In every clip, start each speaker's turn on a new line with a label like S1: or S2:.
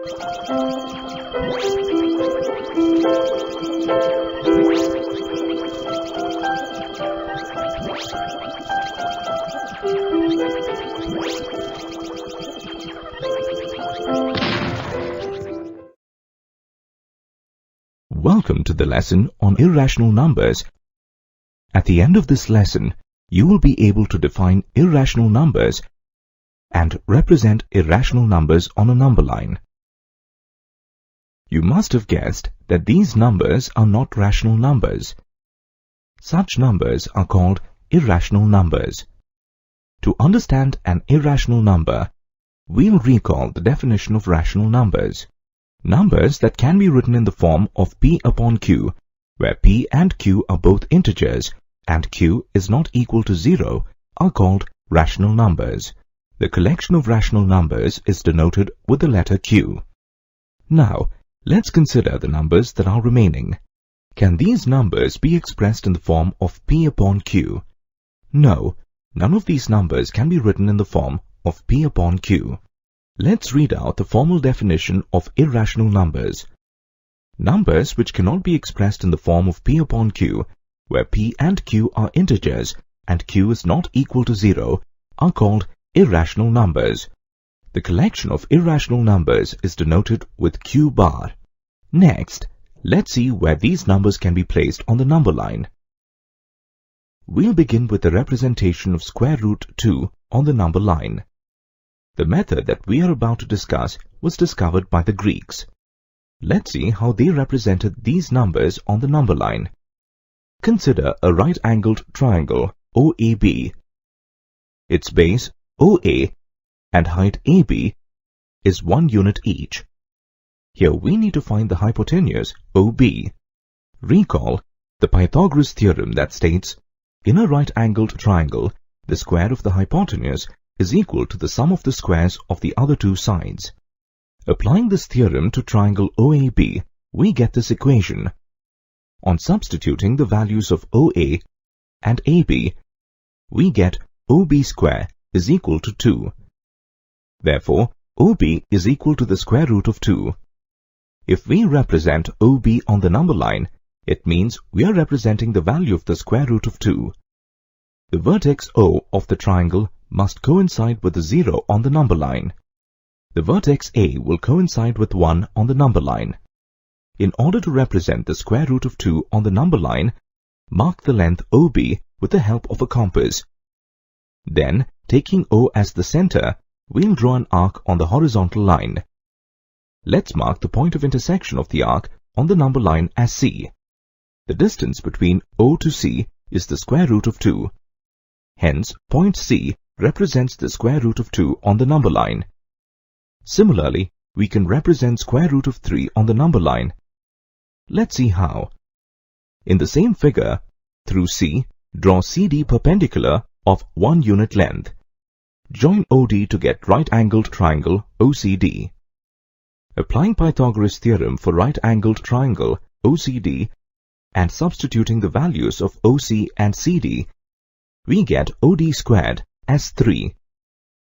S1: Welcome to the lesson on irrational numbers. At the end of this lesson, you will be able to define irrational numbers and represent irrational numbers on a number line. You must have guessed that these numbers are not rational numbers. Such numbers are called irrational numbers. To understand an irrational number, we'll recall the definition of rational numbers. Numbers that can be written in the form of p upon q, where p and q are both integers and q is not equal to 0, are called rational numbers. The collection of rational numbers is denoted with the letter q. Now, let's consider the numbers that are remaining. Can these numbers be expressed in the form of p upon q? No, none of these numbers can be written in the form of p upon q. Let's read out the formal definition of irrational numbers. Numbers which cannot be expressed in the form of p upon q, where p and q are integers and q is not equal to 0, are called irrational numbers. The collection of irrational numbers is denoted with q bar. Next, let's see where these numbers can be placed on the number line. We'll begin with the representation of square root 2 on the number line. The method that we are about to discuss was discovered by the Greeks. Let's see how they represented these numbers on the number line. Consider a right-angled triangle OAB. Its base OA and height AB is 1 unit each. Here we need to find the hypotenuse OB. Recall the Pythagoras theorem that states, in a right-angled triangle, the square of the hypotenuse is equal to the sum of the squares of the other two sides. Applying this theorem to triangle OAB, we get this equation. On substituting the values of OA and AB, we get OB square is equal to 2. Therefore, OB is equal to the square root of 2. If we represent OB on the number line, it means we are representing the value of the square root of 2. The vertex O of the triangle must coincide with the 0 on the number line. The vertex A will coincide with 1 on the number line. In order to represent the square root of 2 on the number line, mark the length OB with the help of a compass. Then, taking O as the center, we'll draw an arc on the horizontal line. Let's mark the point of intersection of the arc on the number line as C. The distance between O to C is the square root of 2. Hence, point C represents the square root of 2 on the number line. Similarly, we can represent square root of 3 on the number line. Let's see how. In the same figure, through C, draw CD perpendicular of 1 unit length. Join OD to get right-angled triangle OCD. Applying Pythagoras theorem for right-angled triangle OCD and substituting the values of OC and CD, we get OD squared as 3.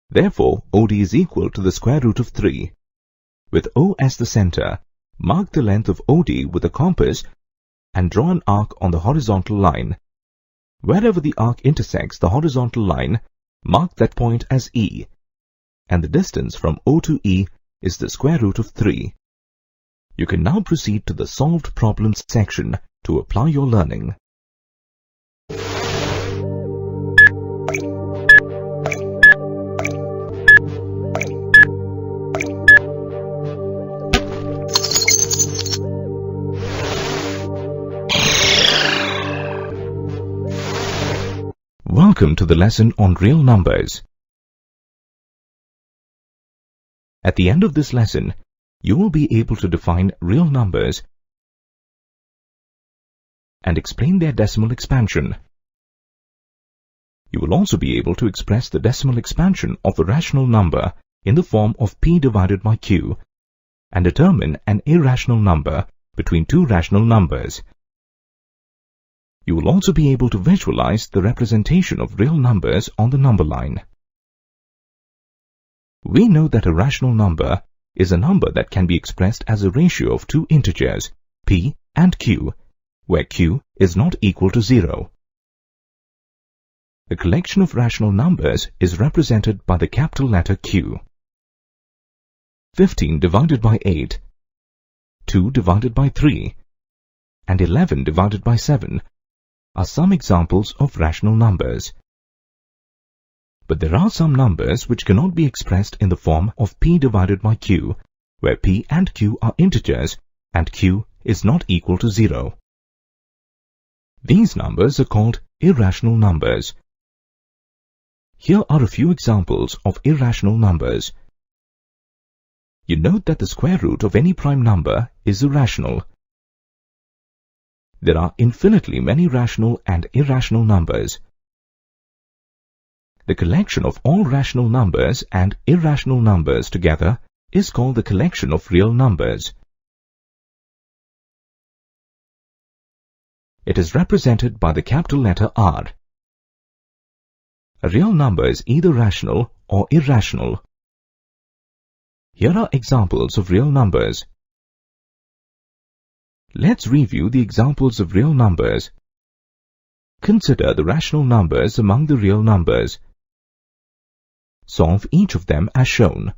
S1: Therefore, OD is equal to the square root of 3. With O as the center, mark the length of OD with a compass and draw an arc on the horizontal line. Wherever the arc intersects the horizontal line, mark that point as E, and the distance from O to E is the square root of 3. You can now proceed to the solved problems section to apply your learning. Welcome to the lesson on real numbers. At the end of this lesson, you will be able to define real numbers and explain their decimal expansion. You will also be able to express the decimal expansion of a rational number in the form of p divided by q and determine an irrational number between two rational numbers. You will also be able to visualize the representation of real numbers on the number line. We know that a rational number is a number that can be expressed as a ratio of two integers, p and q, where q is not equal to 0. The collection of rational numbers is represented by the capital letter Q. 15 divided by 8, 2 divided by 3, and 11 divided by 7 are some examples of rational numbers. But there are some numbers which cannot be expressed in the form of p divided by q, where p and q are integers and q is not equal to 0. These numbers are called irrational numbers. Here are a few examples of irrational numbers. You note that the square root of any prime number is irrational. There are infinitely many rational and irrational numbers. The collection of all rational numbers and irrational numbers together is called the collection of real numbers. It is represented by the capital letter R. A real number is either rational or irrational. Here are examples of real numbers. Let's review the examples of real numbers. Consider the rational numbers among the real numbers. Solve each of them as shown.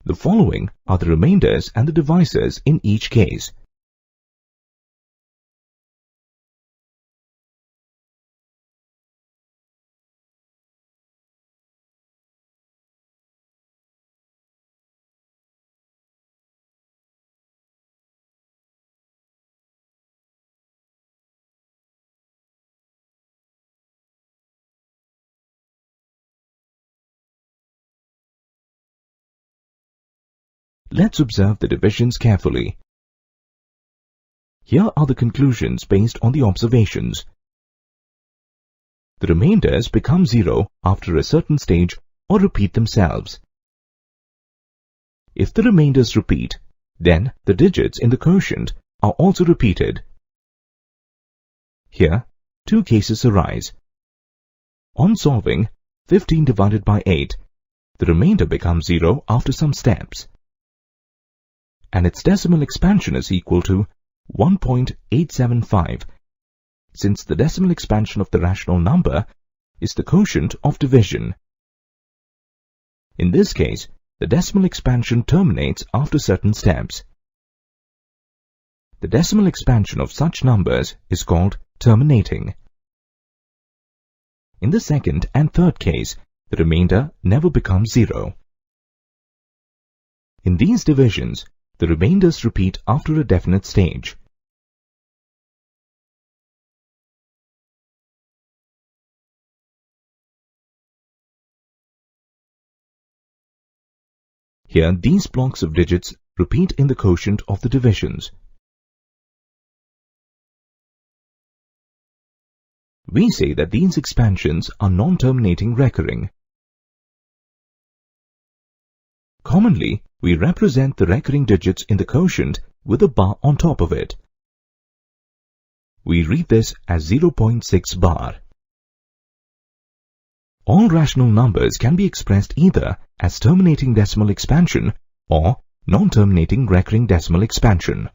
S1: The following are the remainders and the divisors in each case. Let's observe the divisions carefully. Here are the conclusions based on the observations. The remainders become 0 after a certain stage or repeat themselves. If the remainders repeat, then the digits in the quotient are also repeated. Here, two cases arise. On solving 15 divided by 8, the remainder becomes 0 after some steps, and its decimal expansion is equal to 1.875, since the decimal expansion of the rational number is the quotient of division. In this case, the decimal expansion terminates after certain steps. The decimal expansion of such numbers is called terminating. In the second and third case, the remainder never becomes 0. In these divisions, the remainders repeat after a definite stage. Here, these blocks of digits repeat in the quotient of the divisions. We say that these expansions are non-terminating recurring. Commonly, we represent the recurring digits in the quotient with a bar on top of it. We read this as 0.6 bar. All rational numbers can be expressed either as terminating decimal expansion or non-terminating recurring decimal expansion.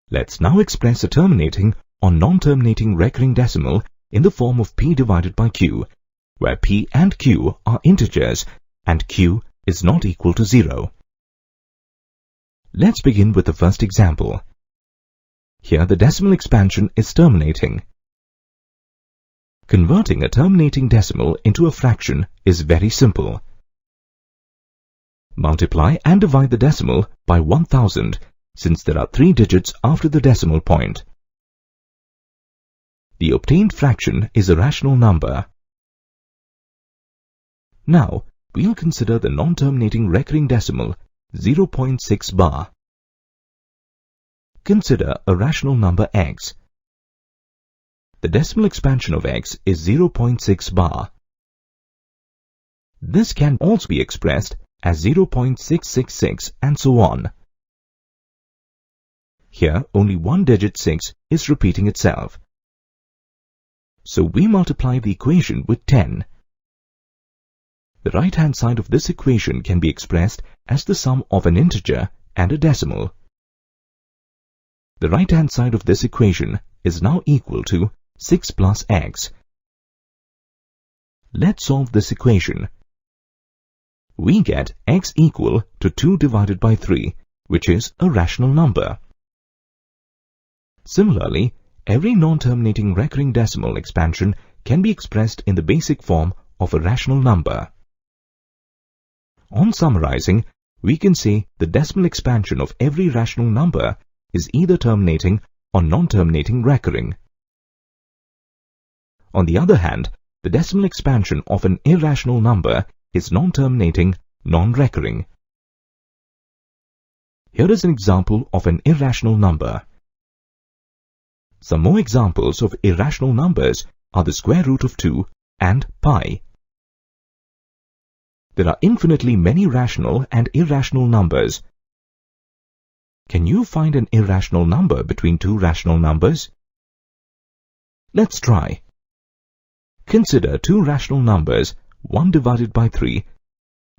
S1: Let's now express a terminating or non-terminating recurring decimal in the form of p divided by q, where p and q are integers and q is not equal to 0. Let's begin with the first example. Here the decimal expansion is terminating. Converting a terminating decimal into a fraction is very simple. Multiply and divide the decimal by 1000, since there are 3 digits after the decimal point. The obtained fraction is a rational number. Now, we'll consider the non-terminating recurring decimal 0.6 bar. Consider a rational number x. The decimal expansion of x is 0.6 bar. This can also be expressed as 0.666 and so on. Here only one digit 6 is repeating itself. So we multiply the equation with 10. The right-hand side of this equation can be expressed as the sum of an integer and a decimal. The right-hand side of this equation is now equal to 6 plus x. Let's solve this equation. We get x equal to 2 divided by 3, which is a rational number. Similarly, every non-terminating recurring decimal expansion can be expressed in the basic form of a rational number. On summarizing, we can say the decimal expansion of every rational number is either terminating or non-terminating recurring. On the other hand, the decimal expansion of an irrational number is non-terminating, non-recurring. Here is an example of an irrational number. Some more examples of irrational numbers are the square root of 2 and pi. There are infinitely many rational and irrational numbers. Can you find an irrational number between two rational numbers? Let's try. Consider two rational numbers, 1 divided by 3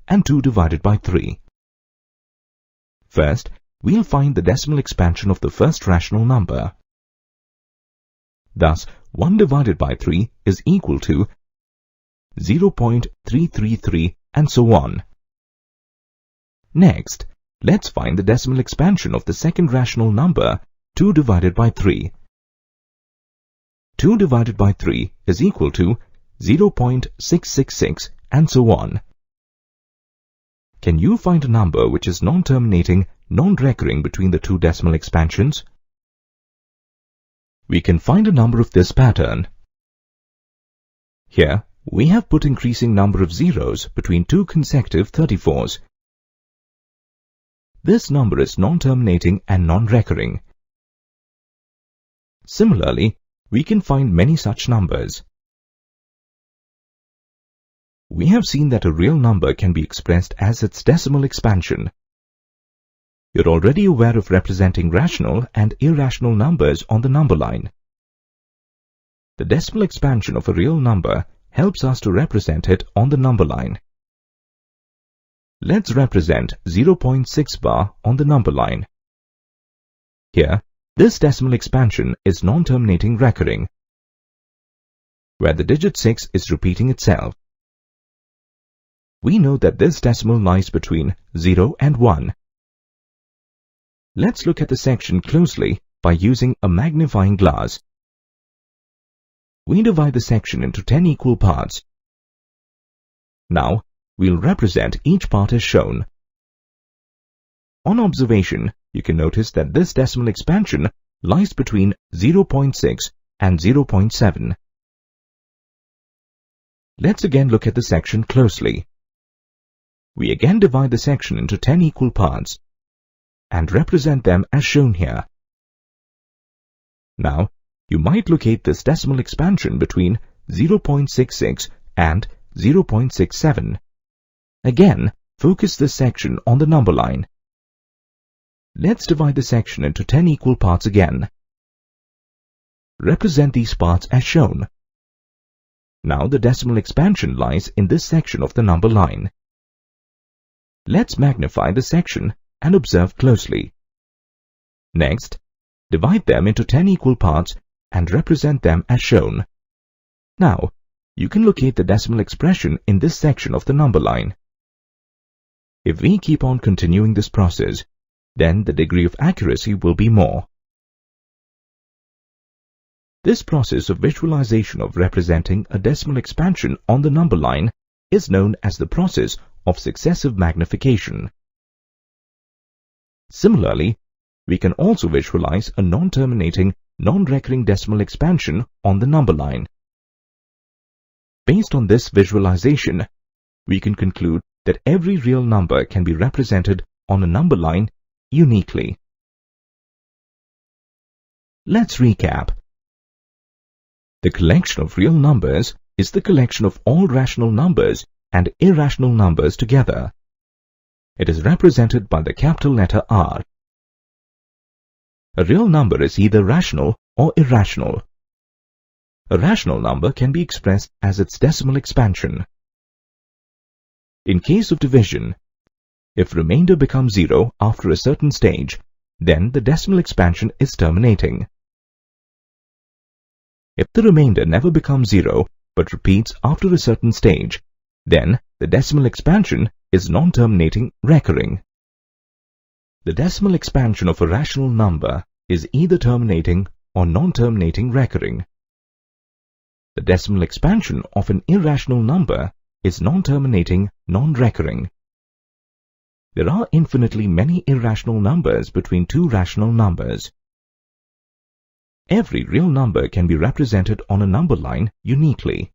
S1: and 2 divided by 3. First, we'll find the decimal expansion of the first rational number. Thus, 1 divided by 3 is equal to 0.333 and so on. Next, let's find the decimal expansion of the second rational number, 2 divided by 3. 2 divided by 3 is equal to 0.666 and so on. Can you find a number which is non-terminating, non-recurring between the two decimal expansions? We can find a number of this pattern. Here, we have put increasing number of zeros between two consecutive 34s. This number is non-terminating and non-recurring. Similarly, we can find many such numbers. We have seen that a real number can be expressed as its decimal expansion. You're already aware of representing rational and irrational numbers on the number line. The decimal expansion of a real number helps us to represent it on the number line. Let's represent 0.6 bar on the number line. Here, this decimal expansion is non-terminating recurring, where the digit 6 is repeating itself. We know that this decimal lies between 0 and 1. Let's look at the section closely by using a magnifying glass. We divide the section into 10 equal parts. Now, we'll represent each part as shown. On observation, you can notice that this decimal expansion lies between 0.6 and 0.7. Let's again look at the section closely. We again divide the section into 10 equal parts and represent them as shown here. Now, you might locate this decimal expansion between 0.66 and 0.67. Again, focus this section on the number line. Let's divide the section into 10 equal parts again. Represent these parts as shown. Now the decimal expansion lies in this section of the number line. Let's magnify the section and observe closely. Next, divide them into 10 equal parts and represent them as shown. Now, you can locate the decimal expression in this section of the number line. If we keep on continuing this process, then the degree of accuracy will be more. This process of visualization of representing a decimal expansion on the number line is known as the process of successive magnification. Similarly, we can also visualize a non-terminating, non-recurring decimal expansion on the number line. Based on this visualization, we can conclude that every real number can be represented on a number line uniquely. Let's recap. The collection of real numbers is the collection of all rational numbers and irrational numbers together. It is represented by the capital letter R. A real number is either rational or irrational. A rational number can be expressed as its decimal expansion. In case of division, if remainder becomes 0 after a certain stage, then the decimal expansion is terminating. If the remainder never becomes 0 but repeats after a certain stage, then the decimal expansion is non-terminating recurring. The decimal expansion of a rational number is either terminating or non-terminating recurring. The decimal expansion of an irrational number is non-terminating non-recurring. There are infinitely many irrational numbers between two rational numbers. Every real number can be represented on a number line uniquely.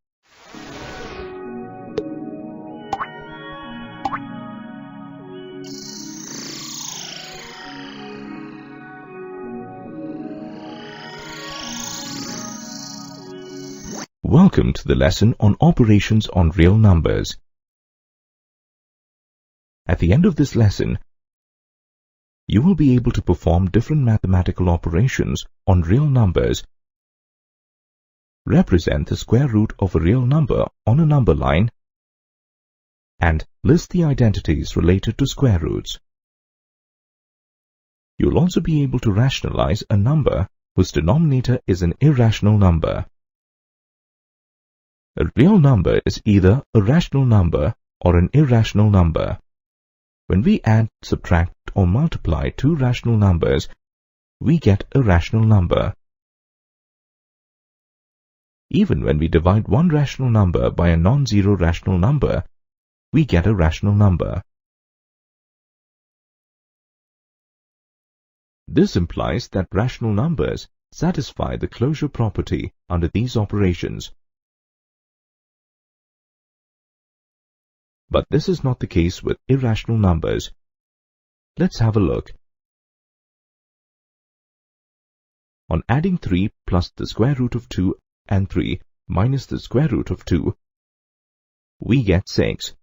S1: Welcome to the lesson on operations on real numbers. At the end of this lesson, you will be able to perform different mathematical operations on real numbers, represent the square root of a real number on a number line, and list the identities related to square roots. You will also be able to rationalize a number whose denominator is an irrational number. A real number is either a rational number or an irrational number. When we add, subtract, or multiply two rational numbers, we get a rational number. Even when we divide one rational number by a non-zero rational number, we get a rational number. This implies that rational numbers satisfy the closure property under these operations. But this is not the case with irrational numbers. Let's have a look. On adding 3 plus the square root of 2 and 3 minus the square root of 2, we get 6.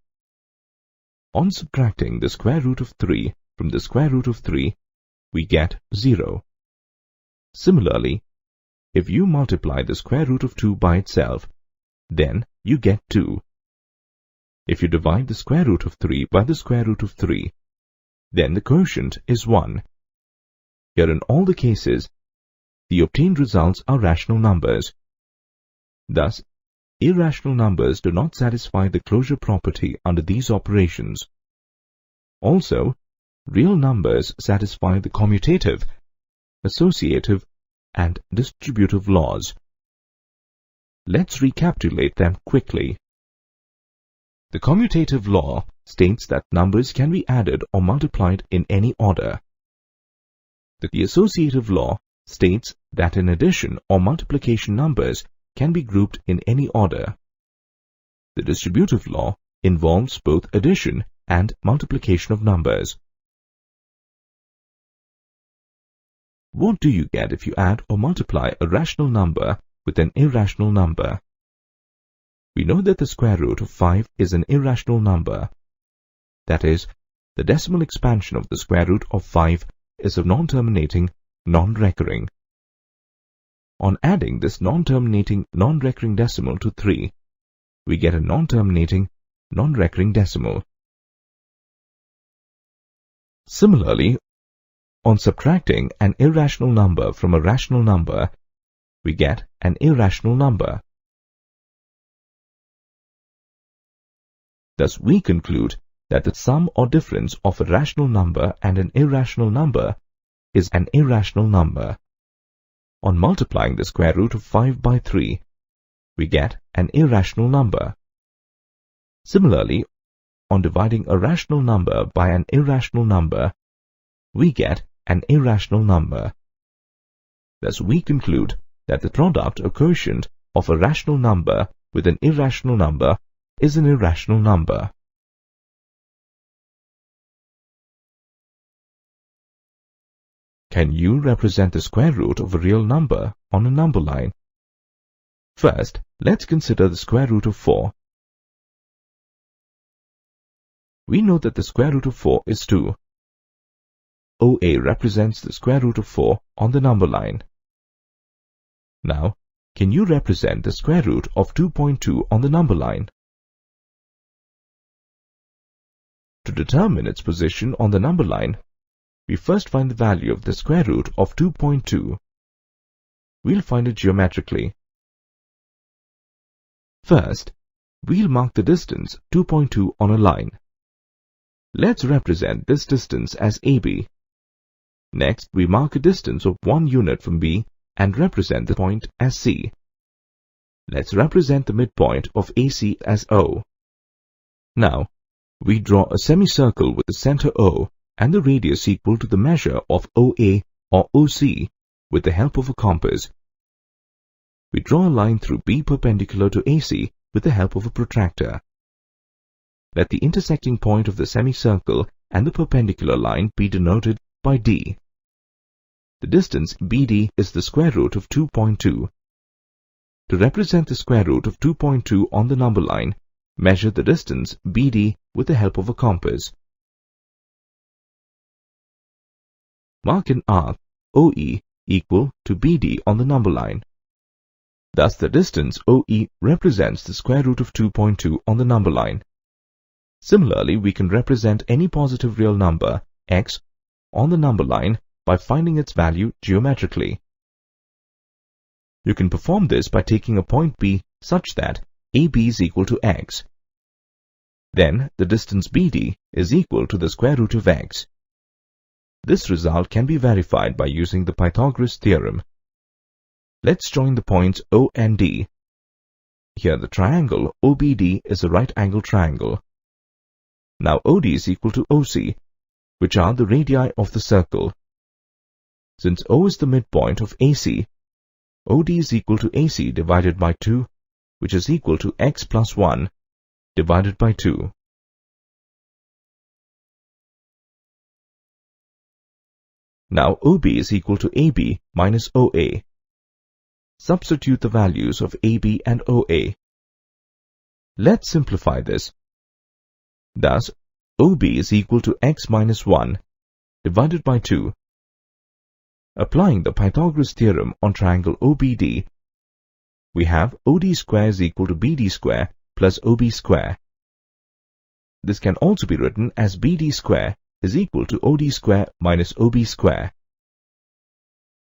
S1: On subtracting the square root of 3 from the square root of 3, we get 0. Similarly, if you multiply the square root of 2 by itself, then you get 2. If you divide the square root of 3 by the square root of 3, then the quotient is 1. Here in all the cases, the obtained results are rational numbers. Thus, irrational numbers do not satisfy the closure property under these operations. Also, real numbers satisfy the commutative, associative, and distributive laws. Let's recapitulate them quickly. The commutative law states that numbers can be added or multiplied in any order. The associative law states that in addition or multiplication numbers can be grouped in any order. The distributive law involves both addition and multiplication of numbers. What do you get if you add or multiply a rational number with an irrational number? We know that the square root of 5 is an irrational number. That is, the decimal expansion of the square root of 5 is a non-terminating, non-recurring. On adding this non-terminating, non-recurring decimal to 3, we get a non-terminating, non-recurring decimal. Similarly, on subtracting an irrational number from a rational number, we get an irrational number. Thus, we conclude that the sum or difference of a rational number and an irrational number is an irrational number. On multiplying the square root of 5 by 3, we get an irrational number. Similarly, on dividing a rational number by an irrational number, we get an irrational number. Thus, we conclude that the product or quotient of a rational number with an irrational number is an irrational number. Can you represent the square root of a real number on a number line? First, let's consider the square root of 4. We know that the square root of 4 is 2. OA represents the square root of 4 on the number line. Now, can you represent the square root of 2.2 on the number line? To determine its position on the number line, we first find the value of the square root of 2.2. We'll find it geometrically. First, we'll mark the distance 2.2 on a line. Let's represent this distance as AB. Next, we mark a distance of 1 unit from B and represent the point as C. Let's represent the midpoint of AC as O. Now, we draw a semicircle with the center O and the radius equal to the measure of OA or OC with the help of a compass. We draw a line through B perpendicular to AC with the help of a protractor. Let the intersecting point of the semicircle and the perpendicular line be denoted by D. The distance BD is the square root of 2.2. To represent the square root of 2.2 on the number line, measure the distance BD with the help of a compass. Mark an arc OE equal to BD on the number line. Thus the distance OE represents the square root of 2.2 on the number line. Similarly, we can represent any positive real number, x, on the number line by finding its value geometrically. You can perform this by taking a point B such that AB is equal to x. Then the distance BD is equal to the square root of x. This result can be verified by using the Pythagoras theorem. Let's join the points O and D. Here the triangle OBD is a right angle triangle. Now OD is equal to OC, which are the radii of the circle. Since O is the midpoint of AC, OD is equal to AC divided by 2, which is equal to x plus 1 divided by 2. Now OB is equal to AB minus OA. Substitute the values of AB and OA. Let's simplify this. Thus, OB is equal to x minus 1 divided by 2. Applying the Pythagoras theorem on triangle OBD, we have OD square is equal to BD square plus OB square. This can also be written as BD square is equal to OD square minus OB square.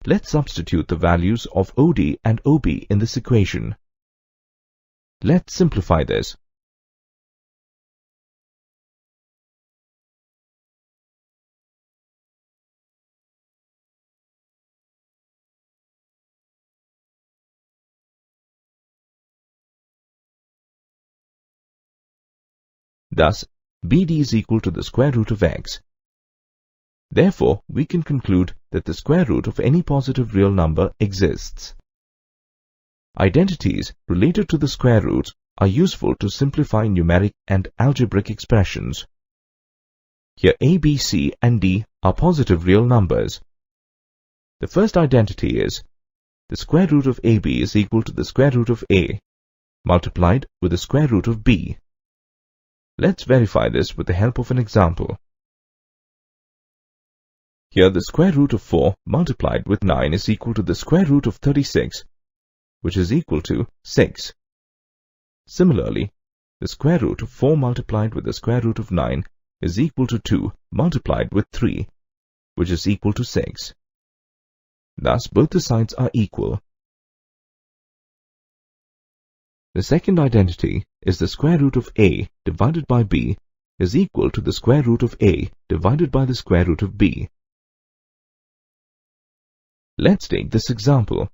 S1: Let's substitute the values of OD and OB in this equation. Let's simplify this. Thus, BD is equal to the square root of x. Therefore, we can conclude that the square root of any positive real number exists. Identities related to the square roots are useful to simplify numeric and algebraic expressions. Here A, B, C and D are positive real numbers. The first identity is the square root of AB is equal to the square root of A multiplied with the square root of B. Let's verify this with the help of an example. Here the square root of 4 multiplied with 9 is equal to the square root of 36, which is equal to 6. Similarly, the square root of 4 multiplied with the square root of 9 is equal to 2 multiplied with 3, which is equal to 6. Thus, both the sides are equal. The second identity is the square root of A divided by B is equal to the square root of A divided by the square root of B. Let's take this example.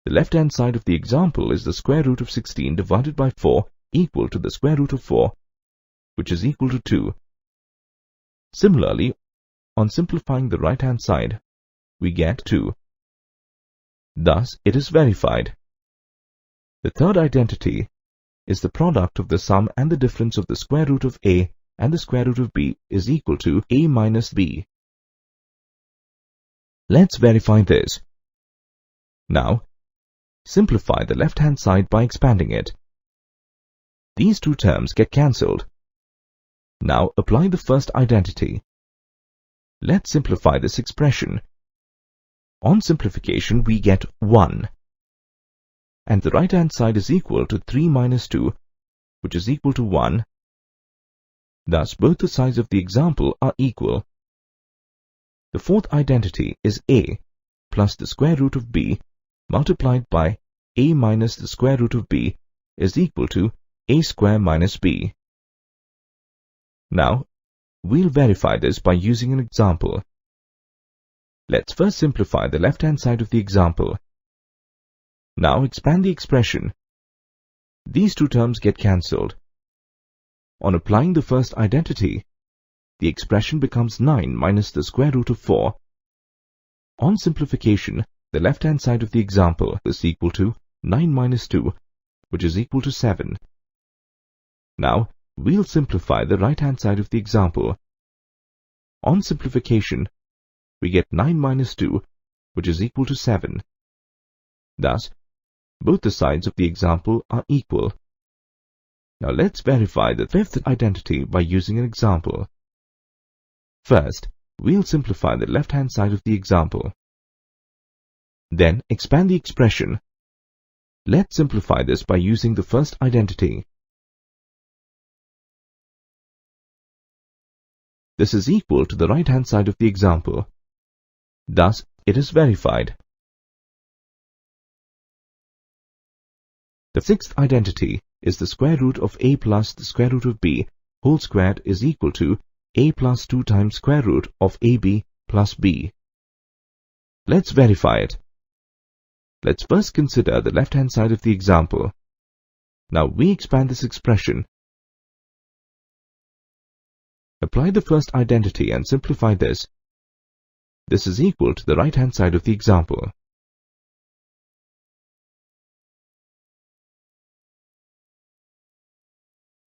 S1: The left-hand side of the example is the square root of 16 divided by 4 equal to the square root of 4, which is equal to 2. Similarly, on simplifying the right-hand side, we get 2. Thus, it is verified. The third identity is the product of the sum and the difference of the square root of A and the square root of B is equal to A minus B. Let's verify this. Now, simplify the left-hand side by expanding it. These two terms get cancelled. Now apply the first identity. Let's simplify this expression. On simplification, we get 1. And the right-hand side is equal to 3 minus 2, which is equal to 1. Thus, both the sides of the example are equal. The fourth identity is a plus the square root of b multiplied by a minus the square root of b is equal to a square minus b. Now, we'll verify this by using an example. Let's first simplify the left-hand side of the example. Now expand the expression. These two terms get cancelled. On applying the first identity, the expression becomes 9 minus the square root of 4. On simplification, the left-hand side of the example is equal to 9 minus 2, which is equal to 7. Now, we'll simplify the right-hand side of the example. On simplification, we get 9 minus 2, which is equal to 7. Thus, both the sides of the example are equal. Now let's verify the fifth identity by using an example. First, we'll simplify the left-hand side of the example. Then expand the expression. Let's simplify this by using the first identity. This is equal to the right-hand side of the example. Thus, it is verified. The sixth identity is the square root of a plus the square root of b whole squared is equal to a plus 2 times square root of ab plus b. Let's verify it. Let's first consider the left-hand side of the example. Now we expand this expression. Apply the first identity and simplify this. This is equal to the right-hand side of the example.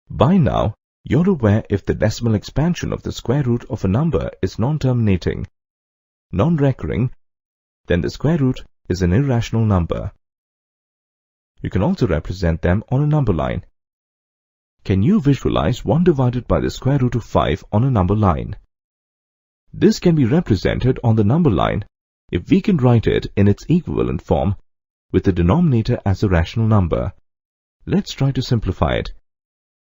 S1: By now, you're aware if the decimal expansion of the square root of a number is non-terminating, non-recurring, then the square root is an irrational number. You can also represent them on a number line. Can you visualize 1 divided by the square root of 5 on a number line? This can be represented on the number line if we can write it in its equivalent form with the denominator as a rational number. Let's try to simplify it.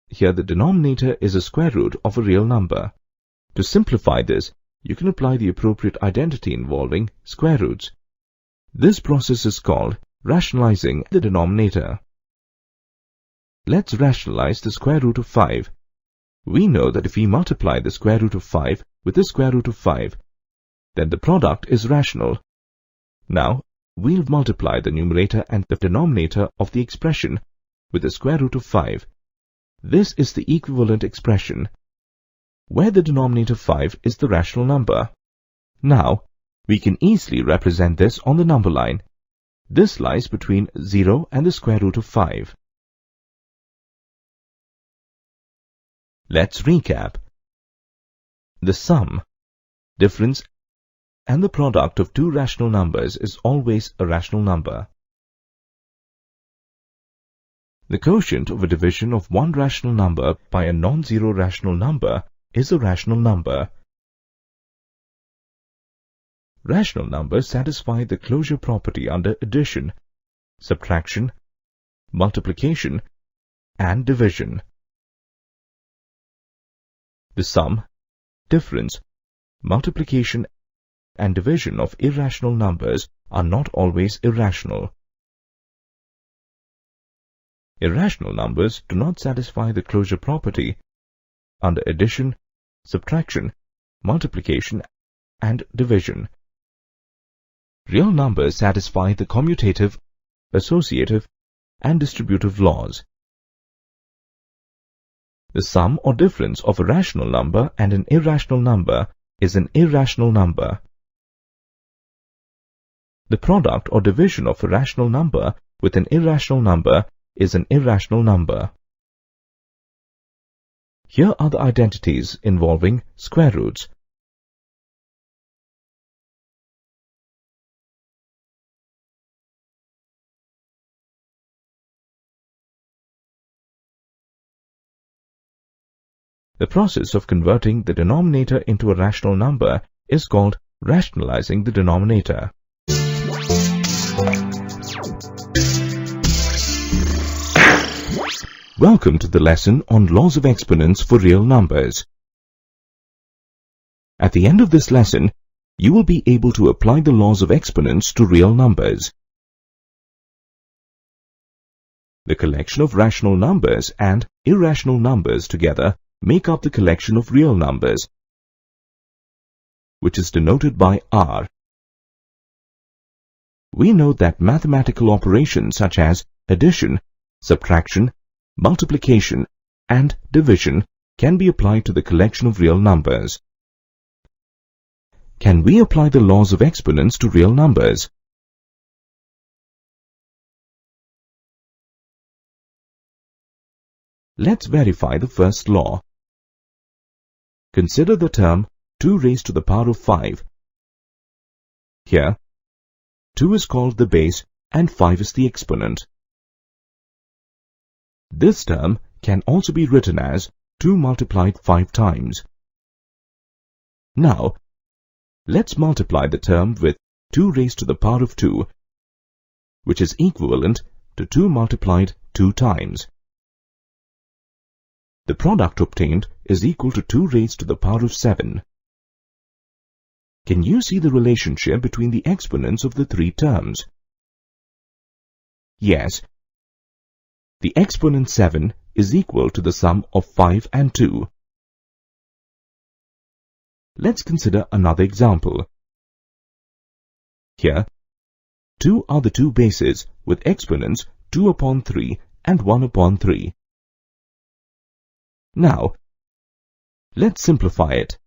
S1: Here the denominator is a square root of a real number. To simplify this, you can apply the appropriate identity involving square roots. This process is called rationalizing the denominator. Let's rationalize the square root of 5. We know that if we multiply the square root of 5 with the square root of 5, then the product is rational. Now, we'll multiply the numerator and the denominator of the expression with the square root of 5. This is the equivalent expression, where the denominator 5 is the rational number. Now, we can easily represent this on the number line. This lies between 0 and the square root of 5. Let's recap. The sum, difference, and the product of two rational numbers is always a rational number. The quotient of a division of one rational number by a non-zero rational number is a rational number. Rational numbers satisfy the closure property under addition, subtraction, multiplication, and division. The sum, difference, multiplication, and division of irrational numbers are not always irrational. Irrational numbers do not satisfy the closure property under addition, subtraction, multiplication, and division. Real numbers satisfy the commutative, associative, and distributive laws. The sum or difference of a rational number and an irrational number is an irrational number. The product or division of a rational number with an irrational number is an irrational number. Here are the identities involving square roots. The process of converting the denominator into a rational number is called rationalizing the denominator. Welcome to the lesson on laws of exponents for real numbers. At the end of this lesson, you will be able to apply the laws of exponents to real numbers. The collection of rational numbers and irrational numbers together make up the collection of real numbers, which is denoted by R. We know that mathematical operations such as addition, subtraction, multiplication, and division can be applied to the collection of real numbers. Can we apply the laws of exponents to real numbers? Let's verify the first law. Consider the term 2 raised to the power of 5. Here, 2 is called the base and 5 is the exponent. This term can also be written as 2 multiplied 5 times. Now, let's multiply the term with 2 raised to the power of 2, which is equivalent to 2 multiplied 2 times. The product obtained is equal to 2 raised to the power of 7. Can you see the relationship between the exponents of the three terms? Yes. The exponent 7 is equal to the sum of 5 and 2. Let's consider another example. Here, 2 are the two bases with exponents 2 upon 3 and 1 upon 3. Now, let's simplify it.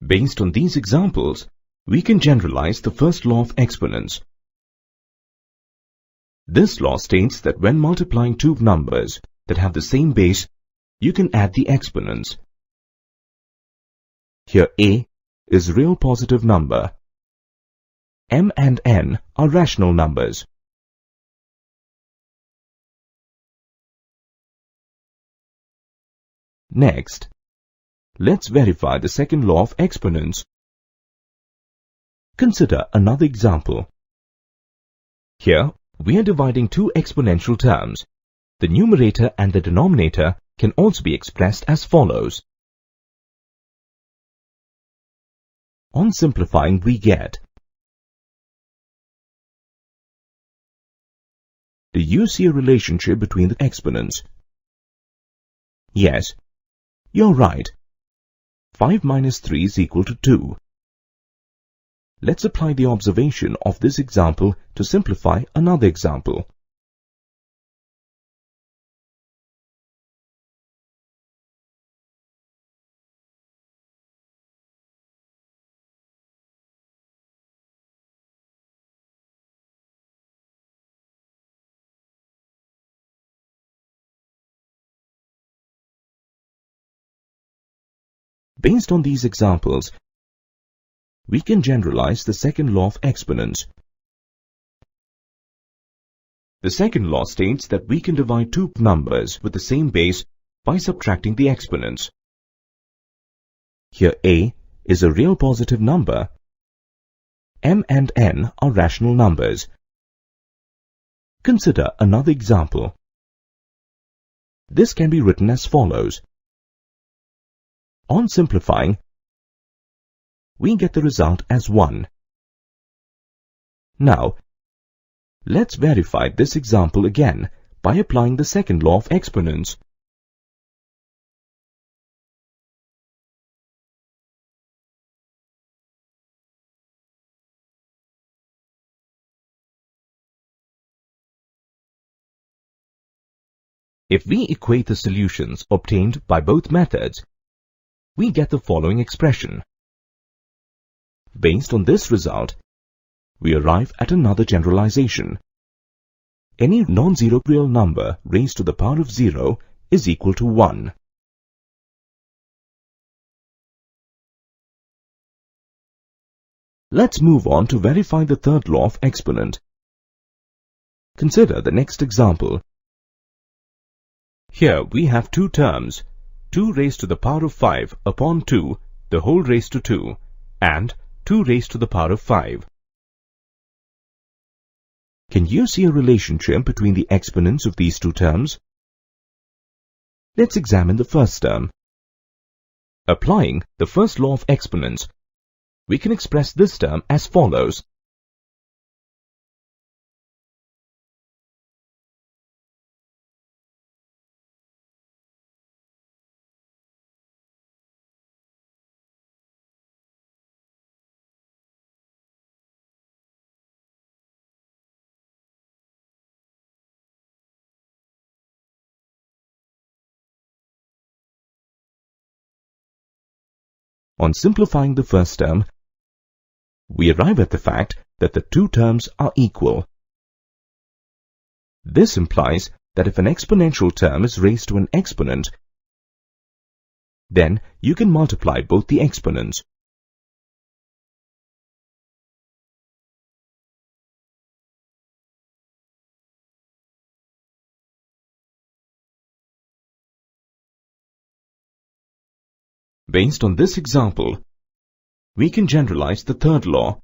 S1: Based on these examples, we can generalize the first law of exponents. This law states that when multiplying two numbers that have the same base, you can add the exponents. Here A is real positive number. M and N are rational numbers. Next, let's verify the second law of exponents. Consider another example. Here, we are dividing two exponential terms. The numerator and the denominator can also be expressed as follows. On simplifying, we get. Do you see a relationship between the exponents? Yes, you're right. 5 minus 3 is equal to 2. Let's apply the observation of this example to simplify another example. Based on these examples, we can generalize the second law of exponents. The second law states that we can divide two numbers with the same base by subtracting the exponents. Here A is a real positive number. M and N are rational numbers. Consider another example. This can be written as follows. On simplifying, we get the result as 1. Now, let's verify this example again by applying the second law of exponents. If we equate the solutions obtained by both methods, we get the following expression. Based on this result, we arrive at another generalization. any non-zero real number raised to the power of 0 is equal to 1. Let's move on to verify the third law of exponent. Consider the next example. Here we have two terms, 2 raised to the power of 5 upon 2, the whole raised to 2, and 2 raised to the power of 5. Can you see a relationship between the exponents of these two terms? Let's examine the first term. Applying the first law of exponents, we can express this term as follows. On simplifying the first term, we arrive at the fact that the two terms are equal. This implies that if an exponential term is raised to an exponent, then you can multiply both the exponents. Based on this example, we can generalize the third law,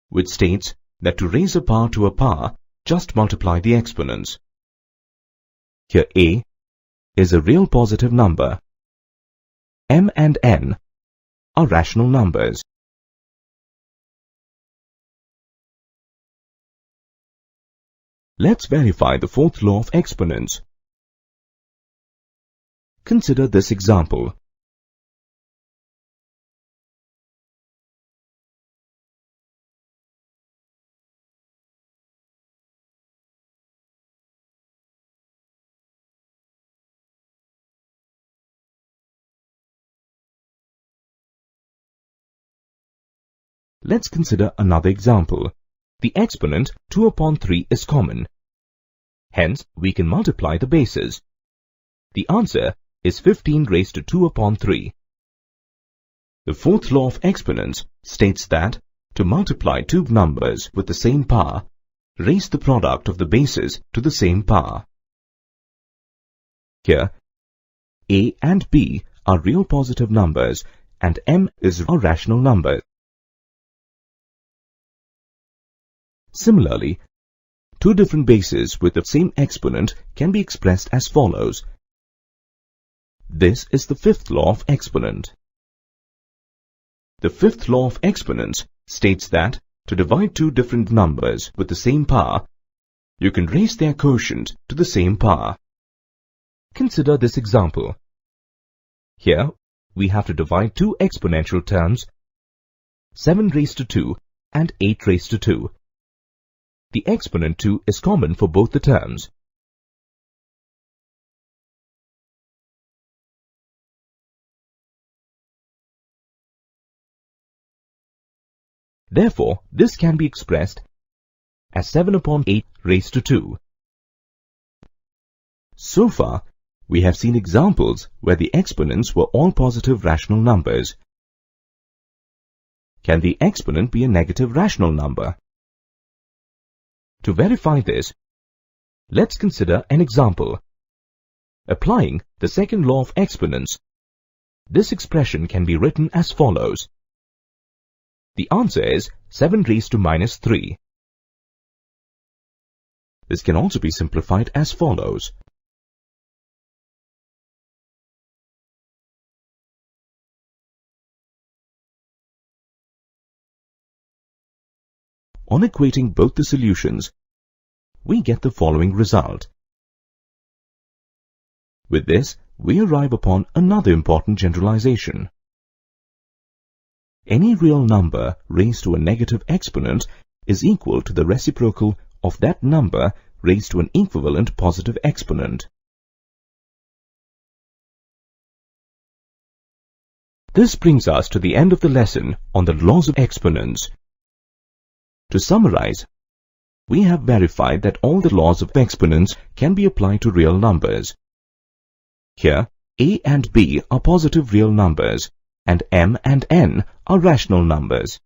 S1: which states that to raise a power to a power, just multiply the exponents. Here a is a real positive number. M and n are rational numbers. Let's verify the fourth law of exponents. Consider this example. Let's consider another example. The exponent 2 upon 3 is common. Hence, we can multiply the bases. The answer is 15 raised to 2 upon 3. The fourth law of exponents states that to multiply two numbers with the same power, raise the product of the bases to the same power. Here, a and b are real positive numbers and m is a rational number. Similarly, two different bases with the same exponent can be expressed as follows. This is the fifth law of exponent. The fifth law of exponents states that to divide two different numbers with the same power, you can raise their quotient to the same power. Consider this example. Here, we have to divide two exponential terms, 7 raised to 2 and 8 raised to 2. The exponent 2 is common for both the terms. Therefore, this can be expressed as 7 upon 8 raised to 2. So far, we have seen examples where the exponents were all positive rational numbers. Can the exponent be a negative rational number? To verify this, let's consider an example. Applying the second law of exponents, this expression can be written as follows. The answer is 7 raised to minus 3. This can also be simplified as follows. On equating both the solutions, we get the following result. With this, we arrive upon another important generalization. Any real number raised to a negative exponent is equal to the reciprocal of that number raised to an equivalent positive exponent. This brings us to the end of the lesson on the laws of exponents. To summarize, we have verified that all the laws of exponents can be applied to real numbers. Here, a and b are positive real numbers, and m and n are rational numbers.